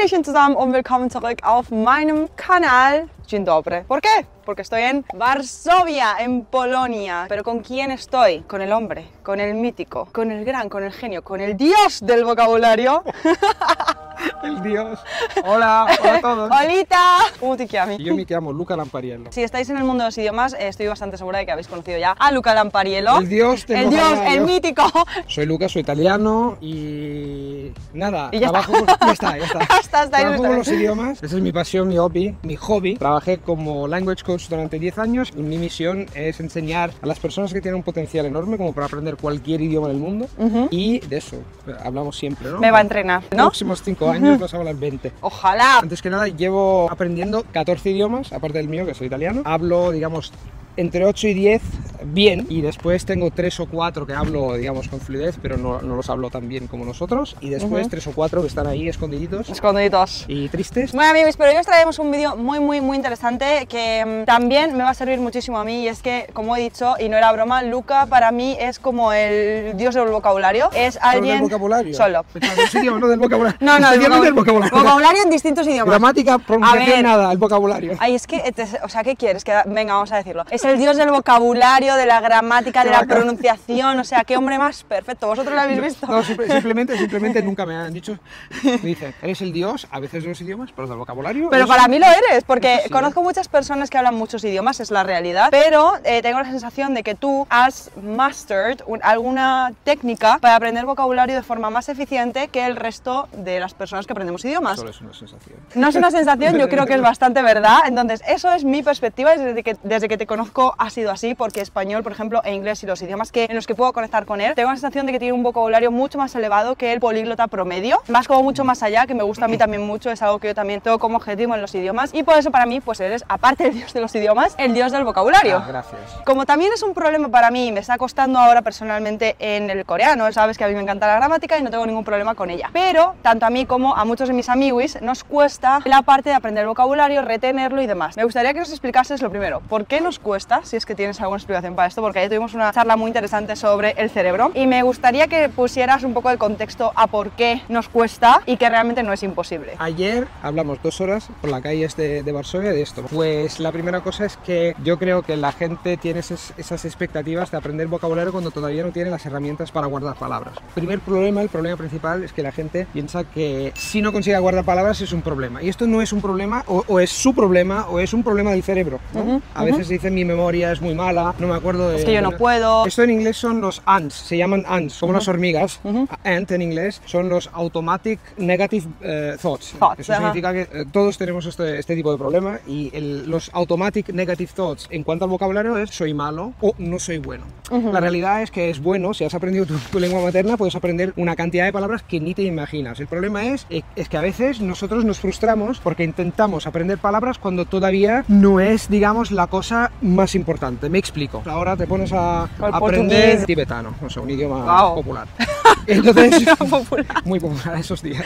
Hallöchen zusammen und willkommen zurück auf meinem Kanal. Dzień dobry. ¿Por qué? Porque estoy en Varsovia, en Polonia. ¿Pero con quién estoy? Con el hombre, con el mítico, con el gran, con el genio, con el dios del vocabulario. El dios. Hola, hola a todos. ¡Holita! ¿Cómo te llamas? Yo me llamo Luca Lampariello. Si estáis en el mundo de los idiomas, estoy bastante segura de que habéis conocido ya a Luca Lampariello. El dios del El dios, vocabulario. el mítico. Soy Luca, soy italiano y nada, Y ya trabajo está. ya está, ya está. Hasta ahí Trabajo con los está. idiomas, esa es mi pasión, mi hobby. Trabajé como language coach durante 10 años y mi misión es enseñar a las personas que tienen un potencial enorme como para aprender cualquier idioma del mundo y de eso hablamos siempre, ¿no? Me va a entrenar, Los ¿no? próximos 5 años vas a hablar 20. Ojalá. Antes que nada, llevo aprendiendo 14 idiomas, aparte del mío, que soy italiano. Hablo, digamos, entre 8 y 10 bien, y después tengo 3 o 4 que hablo, digamos, con fluidez, pero no los hablo tan bien como nosotros, y después 3 o 4 que están ahí escondiditos Escondiditos. y tristes. Bueno amigos, pero hoy os traemos un vídeo muy interesante que también me va a servir muchísimo a mí, y es que, como he dicho, y no era broma, Luca para mí es como el dios del vocabulario. Es ¿Solo alguien... del vocabulario? Solo. Pensaba, los idiomas, no del vocabulario. No, Los del idiomas del vocabulario. vocabulario en distintos idiomas. Gramática, pronunciación, ver. nada, el vocabulario. Ay, es que, o sea, ¿qué quieres? Venga, vamos a decirlo. Es el dios del vocabulario, de la gramática, de la pronunciación, o sea, qué hombre más perfecto. ¿Vosotros lo habéis visto? No, simplemente nunca me han dicho. Me dicen, eres el dios, a veces de los idiomas, pero del vocabulario. Pero eso- para mí lo eres, porque Sí. conozco muchas personas que hablan muchos idiomas, es la realidad, pero tengo la sensación de que tú has mastered alguna técnica para aprender vocabulario de forma más eficiente que el resto de las personas que aprendemos idiomas. Solo es una sensación. No es una sensación, yo creo que es bastante verdad. Entonces, eso es mi perspectiva desde que te conozco ha sido así, porque español, por ejemplo, e inglés y los idiomas en los que puedo conectar con él, tengo la sensación de que tiene un vocabulario mucho más elevado que el políglota promedio. Vas como mucho más allá, que me gusta a mí también mucho, es algo que yo también tengo como objetivo en los idiomas, y por eso para mí, pues eres, aparte del dios de los idiomas, el dios del vocabulario. Gracias. Como también es un problema para mí, me está costando ahora personalmente en el coreano, sabes que a mí me encanta la gramática y no tengo ningún problema con ella, pero tanto a mí como a muchos de mis amiguis nos cuesta la parte de aprender vocabulario, retenerlo y demás. Me gustaría que nos explicases lo primero, ¿por qué nos cuesta? Si es que tienes alguna explicación para esto, porque ayer tuvimos una charla muy interesante sobre el cerebro y me gustaría que pusieras un poco de contexto a por qué nos cuesta y que realmente no es imposible. Ayer hablamos 2 horas por la calle de Varsovia de esto. Pues la primera cosa es que yo creo que la gente tiene esas expectativas de aprender vocabulario cuando todavía no tiene las herramientas para guardar palabras. El problema principal es que la gente piensa que si no consigue guardar palabras es un problema. Y esto no es un problema, o es su problema, o es un problema del cerebro, ¿no? A veces dicen mi memoria es muy mala, no me acuerdo de... Es que yo no puedo. Esto en inglés son los ants, se llaman ants, como las hormigas. Ant en inglés son los automatic negative thoughts. Eso significa que todos tenemos este tipo de problema, y los automatic negative thoughts en cuanto al vocabulario es soy malo o no soy bueno. La realidad es que es bueno, si has aprendido tu lengua materna puedes aprender una cantidad de palabras que ni te imaginas. El problema es que a veces nosotros nos frustramos porque intentamos aprender palabras cuando todavía no es, digamos, la cosa más importante. Me explico. Ahora te pones a aprender portugués. Tibetano, o sea, un idioma Wow. popular. Entonces, Popular. muy popular esos días.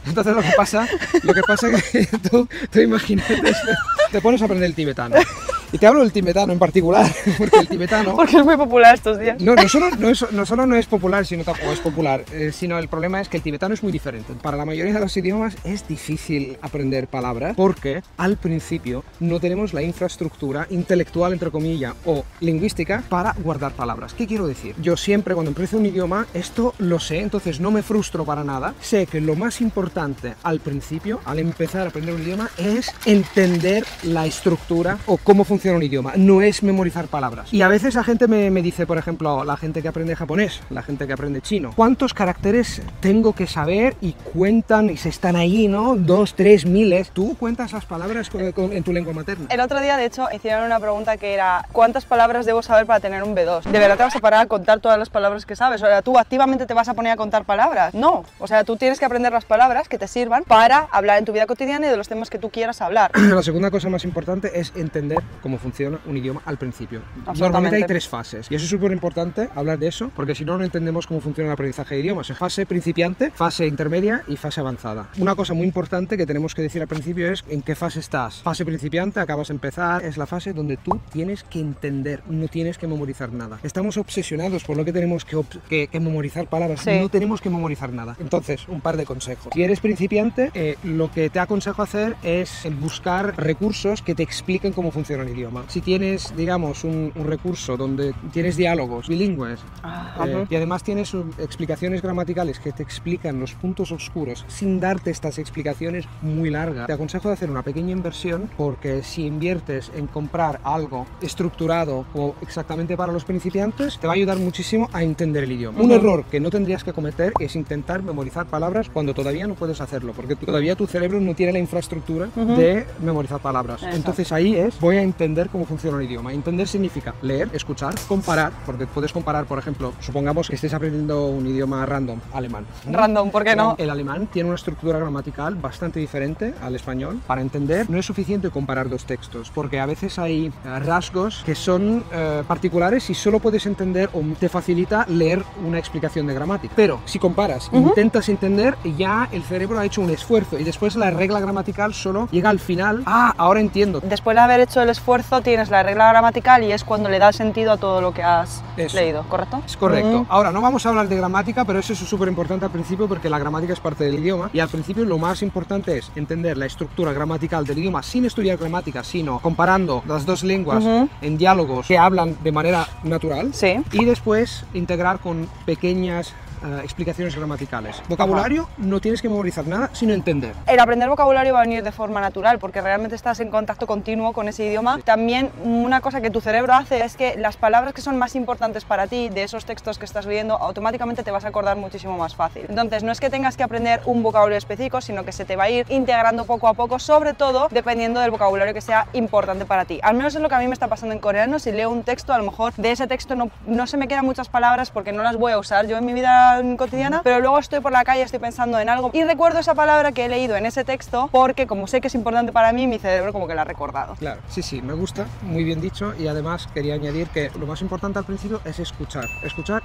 Entonces lo que pasa es que tú imagínate, te pones a aprender el tibetano. Y te hablo del tibetano en particular, porque el tibetano... Porque es muy popular estos días. No solo no es popular, sino tampoco es popular, sino el problema es que el tibetano es muy diferente. Para la mayoría de los idiomas es difícil aprender palabras porque al principio no tenemos la infraestructura intelectual, entre comillas, o lingüística para guardar palabras. ¿Qué quiero decir? Yo siempre cuando empiezo un idioma, esto lo sé, entonces no me frustro para nada. Sé que lo más importante al principio, al empezar a aprender un idioma, es entender la estructura o cómo funciona un idioma, no es memorizar palabras. Y a veces la gente me dice, por ejemplo, la gente que aprende japonés, la gente que aprende chino, ¿cuántos caracteres tengo que saber? Y cuentan y se están ahí, ¿no? 2, 3, miles. ¿Tú cuentas las palabras en tu lengua materna? El otro día, de hecho, hicieron una pregunta que era ¿cuántas palabras debo saber para tener un B2? ¿De verdad te vas a parar a contar todas las palabras que sabes? O sea, ¿tú activamente te vas a poner a contar palabras? No. O sea, tú tienes que aprender las palabras que te sirvan para hablar en tu vida cotidiana y de los temas que tú quieras hablar. La segunda cosa más importante es entender cómo funciona un idioma al principio. Absolutamente. Normalmente hay 3 fases y eso es súper importante hablar de eso porque si no, no entendemos cómo funciona el aprendizaje de idiomas. Fase principiante, fase intermedia y fase avanzada. Una cosa muy importante que tenemos que decir al principio es en qué fase estás. Fase principiante, acabas de empezar, es la fase donde tú tienes que entender, no tienes que memorizar nada. Estamos obsesionados por lo que tenemos que memorizar palabras, sí. No tenemos que memorizar nada. Entonces, un par de consejos. Si eres principiante, lo que te aconsejo hacer es buscar recursos que te expliquen cómo funciona el idioma. Si tienes, digamos, un recurso donde tienes diálogos bilingües y además tienes explicaciones gramaticales que te explican los puntos oscuros sin darte estas explicaciones muy largas, te aconsejo de hacer una pequeña inversión porque si inviertes en comprar algo estructurado o exactamente para los principiantes, te va a ayudar muchísimo a entender el idioma. Un error que no tendrías que cometer es intentar memorizar palabras cuando todavía no puedes hacerlo, porque todavía tu cerebro no tiene la infraestructura de memorizar palabras. Exacto. Entonces ahí voy a entender cómo funciona el idioma. Entender significa leer, escuchar, comparar, porque puedes comparar, por ejemplo, supongamos que estés aprendiendo un idioma random, alemán. Random, ¿por qué no? El alemán tiene una estructura gramatical bastante diferente al español. Para entender, no es suficiente comparar 2 textos, porque a veces hay rasgos que son particulares y solo puedes entender o te facilita leer una explicación de gramática. Pero si comparas, intentas entender, ya el cerebro ha hecho un esfuerzo y después la regla gramatical solo llega al final. Ah, ahora entiendo. Después de haber hecho el esfuerzo tienes la regla gramatical y es cuando le da sentido a todo lo que has leído, ¿correcto? Es correcto. Ahora, no vamos a hablar de gramática, pero eso es súper importante al principio porque la gramática es parte del idioma y al principio lo más importante es entender la estructura gramatical del idioma sin estudiar gramática, sino comparando las 2 lenguas en diálogos que hablan de manera natural y después integrar con pequeñas explicaciones gramaticales. Vocabulario no tienes que memorizar nada, sino entender. El aprender vocabulario va a venir de forma natural porque realmente estás en contacto continuo con ese idioma. También una cosa que tu cerebro hace es que las palabras que son más importantes para ti de esos textos que estás leyendo automáticamente te vas a acordar muchísimo más fácil. Entonces no es que tengas que aprender un vocabulario específico, sino que se te va a ir integrando poco a poco, sobre todo dependiendo del vocabulario que sea importante para ti. Al menos es lo que a mí me está pasando en coreano. Si leo un texto, a lo mejor de ese texto no se me quedan muchas palabras porque no las voy a usar yo en mi vida cotidiana, pero luego estoy por la calle, estoy pensando en algo y recuerdo esa palabra que he leído en ese texto porque como sé que es importante para mí, mi cerebro como que la ha recordado. Claro, sí, me gusta, muy bien dicho, y además quería añadir que lo más importante al principio es escuchar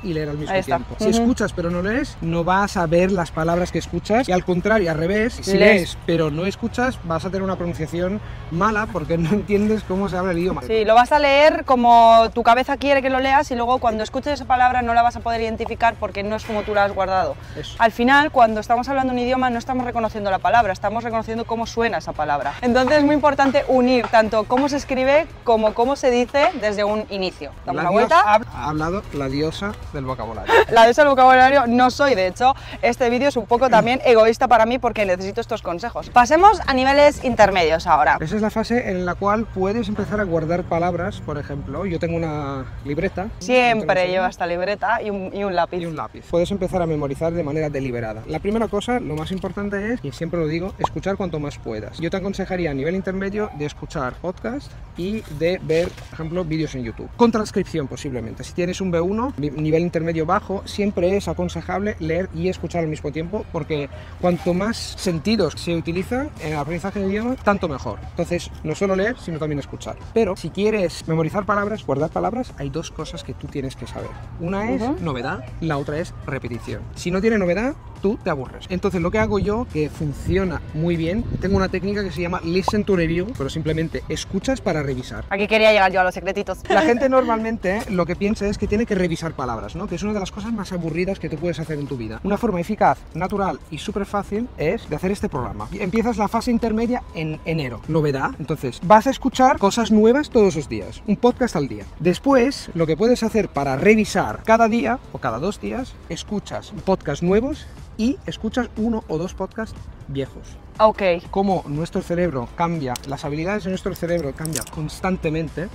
y leer al mismo tiempo. Si escuchas pero no lees, no vas a ver las palabras que escuchas y al contrario, al revés, si lees pero no escuchas, vas a tener una pronunciación mala porque no entiendes cómo se habla el idioma. Sí, lo vas a leer como tu cabeza quiere que lo leas y luego cuando escuches esa palabra no la vas a poder identificar porque no es como tú la has guardado. Eso. Al final, cuando estamos hablando un idioma, no estamos reconociendo la palabra, estamos reconociendo cómo suena esa palabra. Entonces es muy importante unir tanto cómo se escribe como cómo se dice desde un inicio. Damos la vuelta. Ha hablado la diosa del vocabulario. La diosa del vocabulario no soy, de hecho, este vídeo es un poco también egoísta para mí porque necesito estos consejos. Pasemos a niveles intermedios ahora. Esa es la fase en la cual puedes empezar a guardar palabras, por ejemplo, yo tengo una libreta. Siempre llevo esta libreta y un lápiz. Y un lápiz. Puedes empezar a memorizar de manera deliberada. La primera cosa, lo más importante es, y siempre lo digo, escuchar cuanto más puedas. Yo te aconsejaría a nivel intermedio de escuchar podcast y de ver, por ejemplo, vídeos en YouTube. Con transcripción posiblemente. Si tienes un B1, nivel intermedio bajo, siempre es aconsejable leer y escuchar al mismo tiempo porque cuanto más sentidos se utilizan en el aprendizaje del idioma, tanto mejor. Entonces, no solo leer, sino también escuchar. Pero si quieres memorizar palabras, guardar palabras, hay 2 cosas que tú tienes que saber. Una es novedad, la otra es repetición. Si no tiene novedad, tú te aburres. Entonces lo que hago yo, que funciona muy bien, tengo una técnica que se llama Listen to Review, pero simplemente escuchas para revisar. Aquí quería llegar yo a los secretitos. La gente normalmente lo que piensa es que tiene que revisar palabras, ¿no? Que es una de las cosas más aburridas que tú puedes hacer en tu vida. Una forma eficaz, natural y súper fácil es de hacer este programa. Empiezas la fase intermedia en enero. Novedad. Entonces vas a escuchar cosas nuevas todos los días. Un podcast al día. Después, lo que puedes hacer para revisar cada día o cada 2 días, escuchas podcasts nuevos y escuchas 1 o 2 podcasts viejos. Ok. Cómo nuestro cerebro cambia, las habilidades de nuestro cerebro cambian constantemente.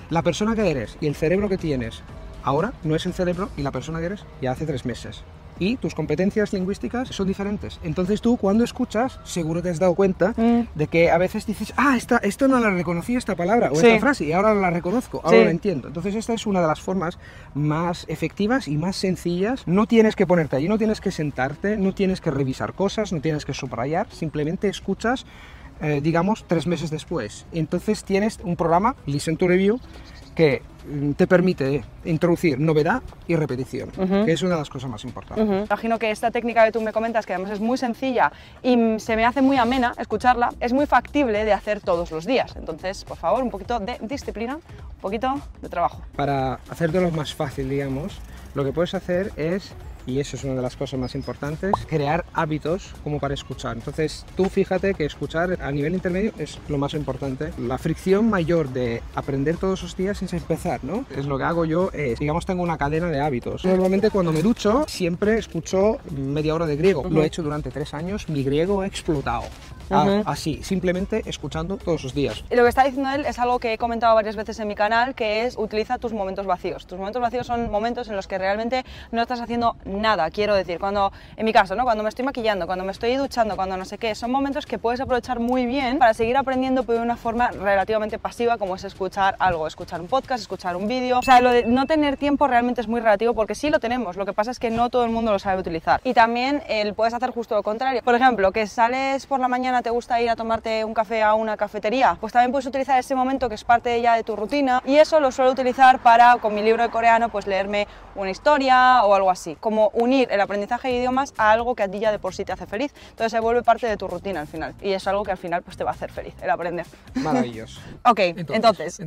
La persona que eres y el cerebro que tienes ahora no es el cerebro y la persona que eres ya hace 3 meses. Y tus competencias lingüísticas son diferentes. Entonces tú cuando escuchas, seguro te has dado cuenta de que a veces dices, esto no la reconocí esta palabra o esta frase y ahora la reconozco, ahora la entiendo. Entonces esta es una de las formas más efectivas y más sencillas. No tienes que ponerte allí, no tienes que sentarte, no tienes que revisar cosas, no tienes que subrayar, simplemente escuchas digamos, 3 meses después. Entonces tienes un programa, Listen to Review, que te permite introducir novedad y repetición, que es una de las cosas más importantes. Imagino que esta técnica que tú me comentas, que además es muy sencilla y se me hace muy amena escucharla, es muy factible de hacer todos los días. Entonces, por favor, un poquito de disciplina, un poquito de trabajo. Para hacértelo más fácil, digamos, lo que puedes hacer es, y eso es una de las cosas más importantes, crear hábitos como para escuchar. Entonces, tú fíjate que escuchar a nivel intermedio es lo más importante. La fricción mayor de aprender todos los días es empezar, ¿no? Es lo que hago yo, digamos, tengo una cadena de hábitos. Normalmente cuando me ducho, siempre escucho media hora de griego. Lo he hecho durante 3 años, mi griego ha explotado. Así, simplemente escuchando todos los días. Y lo que está diciendo él es algo que he comentado varias veces en mi canal, que es utiliza tus momentos vacíos. Tus momentos vacíos son momentos en los que realmente no estás haciendo nada, quiero decir, cuando, en mi caso, ¿no? Cuando me estoy maquillando, cuando me estoy duchando, cuando no sé qué, son momentos que puedes aprovechar muy bien para seguir aprendiendo, pero de una forma relativamente pasiva, como es escuchar algo, escuchar un podcast, escuchar un vídeo. O sea, lo de no tener tiempo realmente es muy relativo, porque sí lo tenemos, lo que pasa es que no todo el mundo lo sabe utilizar. Y también puedes hacer justo lo contrario. Por ejemplo, que sales por la mañana, te gusta ir a tomarte un café a una cafetería, pues también puedes utilizar ese momento que es parte ya de tu rutina, y eso lo suelo utilizar para, con mi libro de coreano, pues leerme una historia o algo así, como unir el aprendizaje de idiomas a algo que a ti ya de por sí te hace feliz, entonces se vuelve parte de tu rutina al final, y es algo que al final pues te va a hacer feliz, el aprender. Maravilloso. Ok, entonces.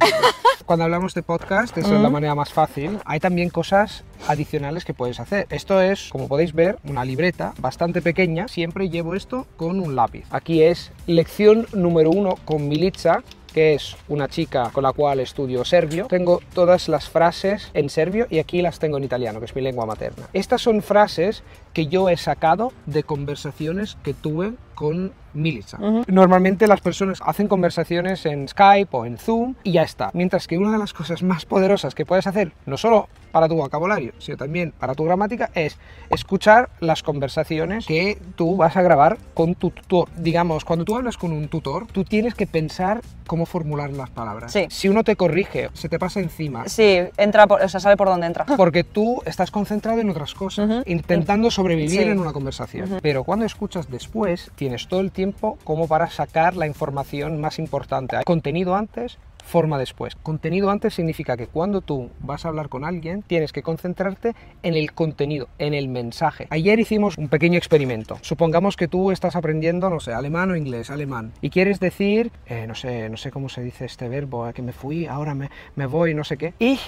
Cuando hablamos de podcast, eso es la manera más fácil, hay también cosas adicionales que puedes hacer. Esto es, como podéis ver, una libreta bastante pequeña, siempre llevo esto con un lápiz. Aquí es lección número 1 con Milica, que es una chica con la cual estudio serbio. Tengo todas las frases en serbio y aquí las tengo en italiano, que es mi lengua materna. Estas son frases que yo he sacado de conversaciones que tuve con Milica. Normalmente las personas hacen conversaciones en Skype o en Zoom y ya está. Mientras que una de las cosas más poderosas que puedes hacer, no solo para tu vocabulario, sino también para tu gramática, es escuchar las conversaciones que tú vas a grabar con tu tutor. Digamos, cuando tú hablas con un tutor, tú tienes que pensar cómo formular las palabras. Sí. Si uno te corrige, se te pasa encima. Sí, entra por, o sea, sabe por dónde entra. Porque tú estás concentrado en otras cosas, intentando sobrevivir en una conversación. Pero cuando escuchas después, tienes todo el tiempo como para sacar la información más importante. Hay contenido antes, forma después. Contenido antes significa que cuando tú vas a hablar con alguien, tienes que concentrarte en el contenido, en el mensaje. Ayer hicimos un pequeño experimento. Supongamos que tú estás aprendiendo, no sé, alemán o inglés, alemán, y quieres decir, no sé cómo se dice este verbo, que me fui, ahora me voy, no sé qué. Ich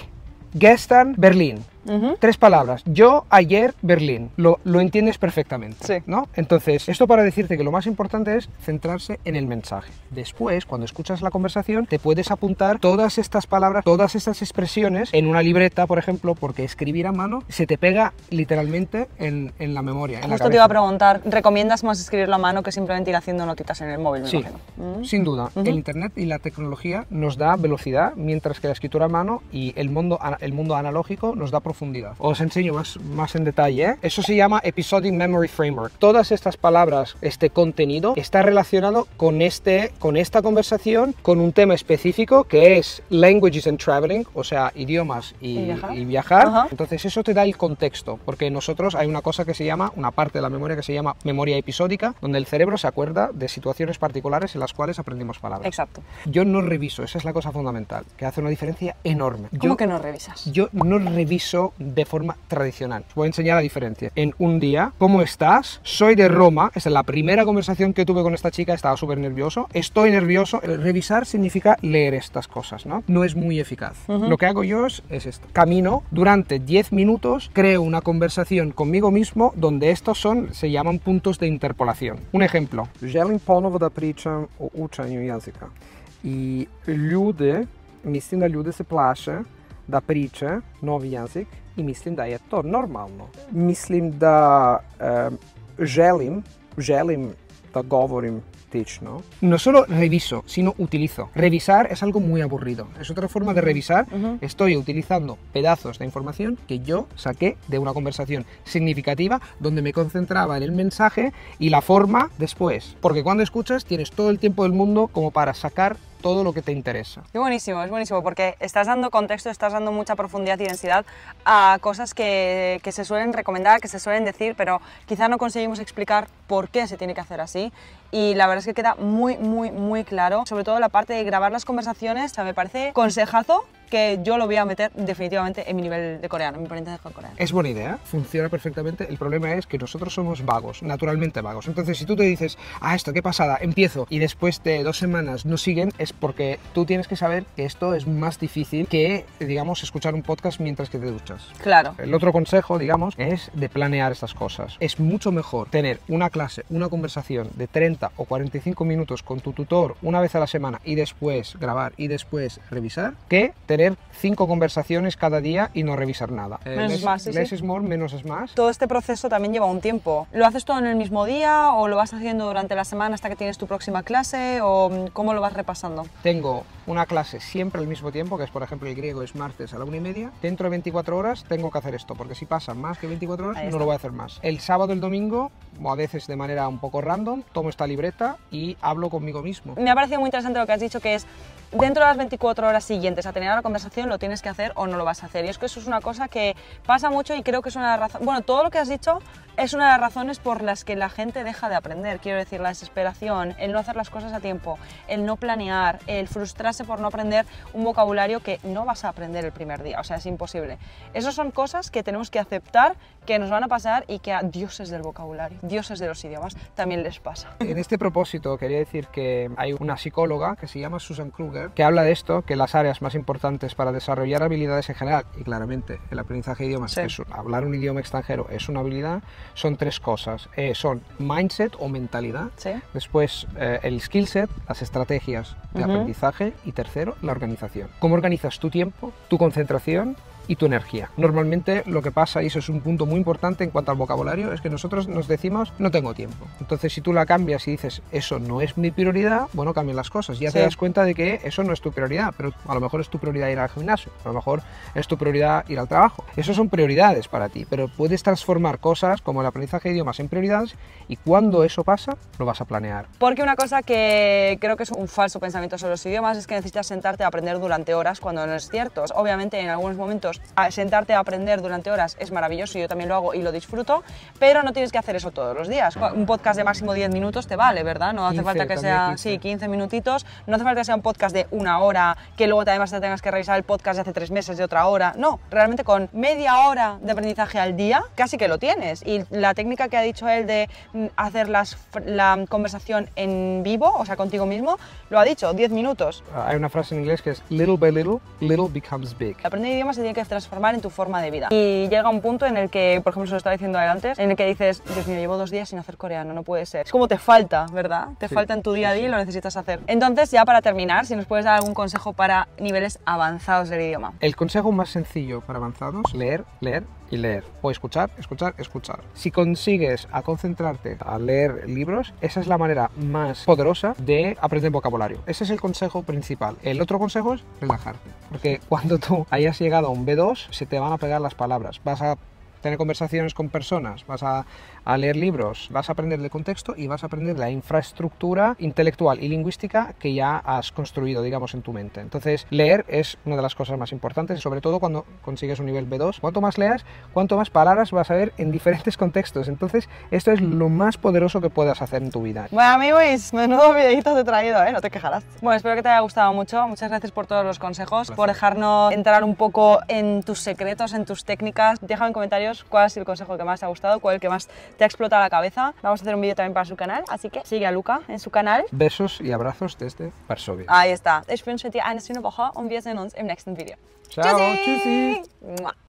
gestern Berlin. 3 palabras. Yo ayer Berlín. Lo entiendes perfectamente, sí, ¿no? Entonces, esto para decirte que lo más importante es centrarse en el mensaje. Después, cuando escuchas la conversación, te puedes apuntar todas estas palabras, todas estas expresiones en una libreta, por ejemplo, porque escribir a mano se te pega literalmente en la memoria. Justo te iba a preguntar, ¿recomiendas más escribirlo a mano que simplemente ir haciendo notitas en el móvil? Me imagino. Sin duda. El internet y la tecnología nos da velocidad, mientras que la escritura a mano y el mundo analógico nos da profundidad. Os enseño más en detalle, ¿eh? Eso se llama Episodic Memory Framework. Todas estas palabras, este contenido, está relacionado con esta conversación, con un tema específico que es Languages and Traveling, o sea, idiomas y viajar. Entonces eso te da el contexto, porque nosotros hay una cosa que se llama, una parte de la memoria que se llama memoria episódica, donde el cerebro se acuerda de situaciones particulares en las cuales aprendimos palabras. Exacto. Yo no reviso, esa es la cosa fundamental, que hace una diferencia enorme. ¿Cómo que no revisas? Yo no reviso de forma tradicional. Os voy a enseñar la diferencia. En un día, ¿cómo estás? Soy de Roma. Esta es la primera conversación que tuve con esta chica. Estaba súper nervioso. Estoy nervioso. Revisar significa leer estas cosas, ¿no? No es muy eficaz. Lo que hago yo es esto. Camino durante 10 minutos, creo una conversación conmigo mismo donde estos se llaman puntos de interpolación. Un ejemplo. Želim ponovo da pričam o učenju jezika. I mislim da ljude se plaše da priče novi jezik i mislim da je to normalno. Mislim da želim da govorim tično. No solo reviso, sino utilizo. Revisar es algo muy aburrido. Es otra forma de revisar. Estoy utilizando pedazos de información que yo saqué de una conversación significativa donde me concentraba en el mensaje y la forma después. Porque cuando escuchas tienes todo el tiempo del mundo como para sacar todo lo que te interesa. Es buenísimo, porque estás dando contexto, estás dando mucha profundidad y densidad a cosas que se suelen recomendar, que se suelen decir, pero quizá no conseguimos explicar por qué se tiene que hacer así y la verdad es que queda muy claro, sobre todo la parte de grabar las conversaciones. O sea, me parece consejazo que yo lo voy a meter definitivamente en mi nivel de coreano, en mi aprendizaje de coreano. Es buena idea, funciona perfectamente. El problema es que nosotros somos vagos, naturalmente vagos. Entonces, si tú te dices, esto, qué pasada, empiezo, y después de 2 semanas no siguen, es porque tú tienes que saber que esto es más difícil que, digamos, escuchar un podcast mientras que te duchas. Claro. El otro consejo, digamos, es de planear estas cosas. Es mucho mejor tener una clase, una conversación de 30 o 45 minutos con tu tutor una vez a la semana y después grabar y después revisar, que tener 5 conversaciones cada día y no revisar nada. Menos es más, sí, less is more, menos es más. Todo este proceso también lleva un tiempo. ¿Lo haces todo en el mismo día o lo vas haciendo durante la semana hasta que tienes tu próxima clase o cómo lo vas repasando? Tengo una clase siempre al mismo tiempo, que es por ejemplo el griego es martes a la 1:30. Dentro de 24 horas tengo que hacer esto, porque si pasan más que 24 horas no lo voy a hacer más. El sábado y el domingo, o a veces de manera un poco random, tomo esta libreta y hablo conmigo mismo. Me ha parecido muy interesante lo que has dicho, que es dentro de las 24 horas siguientes a tener la conversación lo tienes que hacer o no lo vas a hacer. Y es que eso es una cosa que pasa mucho y creo que es una razón. Bueno, todo lo que has dicho es una de las razones por las que la gente deja de aprender. Quiero decir, la desesperación, el no hacer las cosas a tiempo, el no planear, el frustrarse por no aprender un vocabulario que no vas a aprender el primer día. O sea, es imposible. Esas son cosas que tenemos que aceptar, que nos van a pasar y que a dioses del vocabulario, dioses de los idiomas, también les pasa. En este propósito quería decir que hay una psicóloga que se llama Susan Kruger que habla de esto, que las áreas más importantes para desarrollar habilidades en general, y claramente el aprendizaje de idiomas, que es hablar un idioma extranjero es una habilidad, son 3 cosas. Son mindset o mentalidad, después el skill set, las estrategias de aprendizaje y tercero, la organización. ¿Cómo organizas tu tiempo, tu concentración y tu energía? Normalmente lo que pasa, y eso es un punto muy importante en cuanto al vocabulario, es que nosotros nos decimos no tengo tiempo. Entonces si tú la cambias y dices eso no es mi prioridad, bueno, cambian las cosas. Ya te das cuenta de que eso no es tu prioridad, pero a lo mejor es tu prioridad ir al gimnasio, a lo mejor es tu prioridad ir al trabajo. Eso son prioridades para ti, pero puedes transformar cosas como el aprendizaje de idiomas en prioridades y cuando eso pasa lo vas a planear. Porque una cosa que creo que es un falso pensamiento sobre los idiomas es que necesitas sentarte a aprender durante horas cuando no es cierto. Obviamente en algunos momentos sentarte a aprender durante horas es maravilloso y yo también lo hago y lo disfruto, pero no tienes que hacer eso todos los días. Un podcast de máximo 10 minutos te vale, ¿verdad? No hace falta que sea 15 minutitos, no hace falta que sea un podcast de 1 hora, que luego además te tengas que revisar el podcast de hace 3 meses de otra hora. No, realmente con media hora de aprendizaje al día casi que lo tienes. Y la técnica que ha dicho él de hacer la conversación en vivo, o sea, contigo mismo, lo ha dicho, 10 minutos. Hay una frase en inglés que es little by little, little becomes big. Aprender idiomas se tiene que transformar en tu forma de vida. Y llega un punto en el que, por ejemplo, se lo estaba diciendo antes, en el que dices, Dios mío, llevo 2 días sin hacer coreano, no puede ser. Es como te falta, ¿verdad? Te falta en tu día a día y lo necesitas hacer. Entonces, ya para terminar, si nos puedes dar algún consejo para niveles avanzados del idioma. El consejo más sencillo para avanzados, leer, leer y leer. O escuchar, escuchar, escuchar. Si consigues a concentrarte a leer libros, esa es la manera más poderosa de aprender vocabulario. Ese es el consejo principal. El otro consejo es relajarte. Porque cuando tú hayas llegado a un B2, se te van a pegar las palabras. Vas a tener conversaciones con personas, vas a leer libros, vas a aprender del contexto y vas a aprender la infraestructura intelectual y lingüística que ya has construido, digamos, en tu mente. Entonces, leer es una de las cosas más importantes, sobre todo cuando consigues un nivel B2. Cuanto más leas, cuanto más palabras vas a ver en diferentes contextos. Entonces, esto es lo más poderoso que puedas hacer en tu vida. Bueno, amigos, menudo videito te he traído, ¿eh? No te quejarás. Bueno, espero que te haya gustado mucho. Muchas gracias por todos los consejos, por dejarnos entrar un poco en tus secretos, en tus técnicas. Déjame en comentarios cuál ha sido el consejo que más te ha gustado, cuál el que más te ha explotado la cabeza. Vamos a hacer un vídeo también para su canal, así que sigue a Luca en su canal. Besos y abrazos desde Varsovia. Ahí está. Ich wünsche dir eine schöne Woche und wir sehen uns im nächsten Video. Ciao, tschüssi.